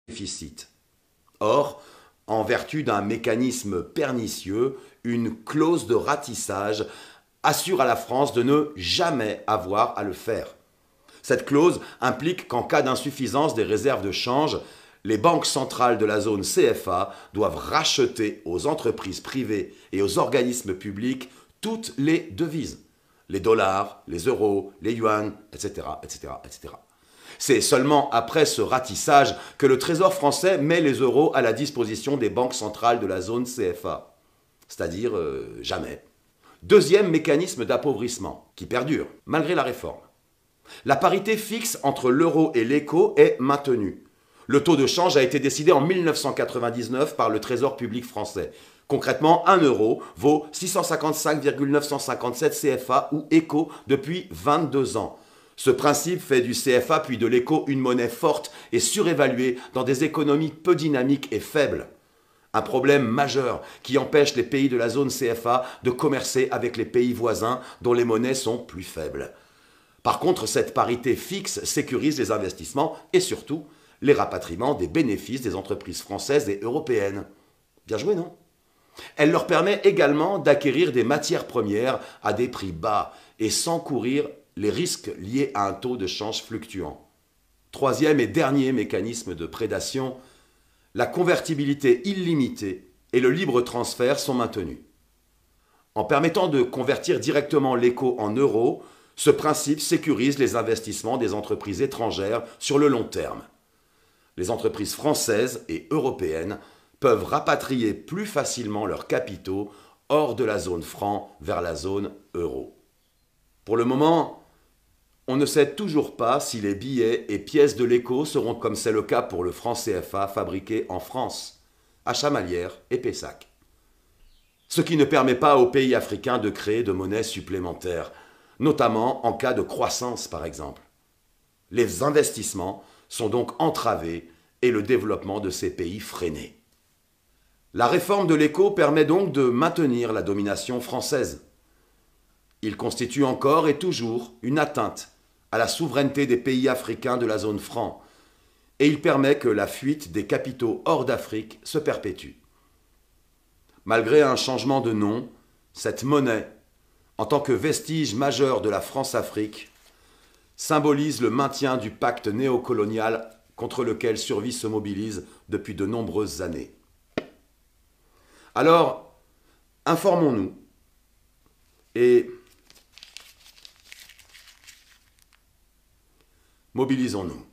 déficit. Or, en vertu d'un mécanisme pernicieux, une clause de ratissage assure à la France de ne jamais avoir à le faire. Cette clause implique qu'en cas d'insuffisance des réserves de change, les banques centrales de la zone CFA doivent racheter aux entreprises privées et aux organismes publics toutes les devises. Les dollars, les euros, les yuans, etc., etc., etc. C'est seulement après ce ratissage que le Trésor français met les euros à la disposition des banques centrales de la zone CFA. C'est-à-dire jamais. Deuxième mécanisme d'appauvrissement, qui perdure, malgré la réforme. La parité fixe entre l'euro et l'éco est maintenue. Le taux de change a été décidé en 1999 par le Trésor public français. Concrètement, 1 euro vaut 655,957 CFA ou éco depuis 22 ans. Ce principe fait du CFA puis de l'éco une monnaie forte et surévaluée dans des économies peu dynamiques et faibles. Un problème majeur qui empêche les pays de la zone CFA de commercer avec les pays voisins dont les monnaies sont plus faibles. Par contre, cette parité fixe sécurise les investissements et surtout les rapatriements des bénéfices des entreprises françaises et européennes. Bien joué, non? Elle leur permet également d'acquérir des matières premières à des prix bas et sans courir les risques liés à un taux de change fluctuant. Troisième et dernier mécanisme de prédation, la convertibilité illimitée et le libre transfert sont maintenus. En permettant de convertir directement l'éco en euros, ce principe sécurise les investissements des entreprises étrangères sur le long terme. Les entreprises françaises et européennes peuvent rapatrier plus facilement leurs capitaux hors de la zone franc vers la zone euro. Pour le moment, on ne sait toujours pas si les billets et pièces de l'éco seront, comme c'est le cas pour le franc CFA, fabriqués en France, à Chamalières et Pessac. Ce qui ne permet pas aux pays africains de créer de monnaie supplémentaire, notamment en cas de croissance par exemple. Les investissements sont donc entravés et le développement de ces pays freiné. La réforme de l'éco permet donc de maintenir la domination française. Il constitue encore et toujours une atteinte à la souveraineté des pays africains de la zone franc, et il permet que la fuite des capitaux hors d'Afrique se perpétue. Malgré un changement de nom, cette monnaie, en tant que vestige majeur de la France-Afrique, symbolise le maintien du pacte néocolonial contre lequel Survie se mobilise depuis de nombreuses années. Alors, informons-nous et mobilisons-nous.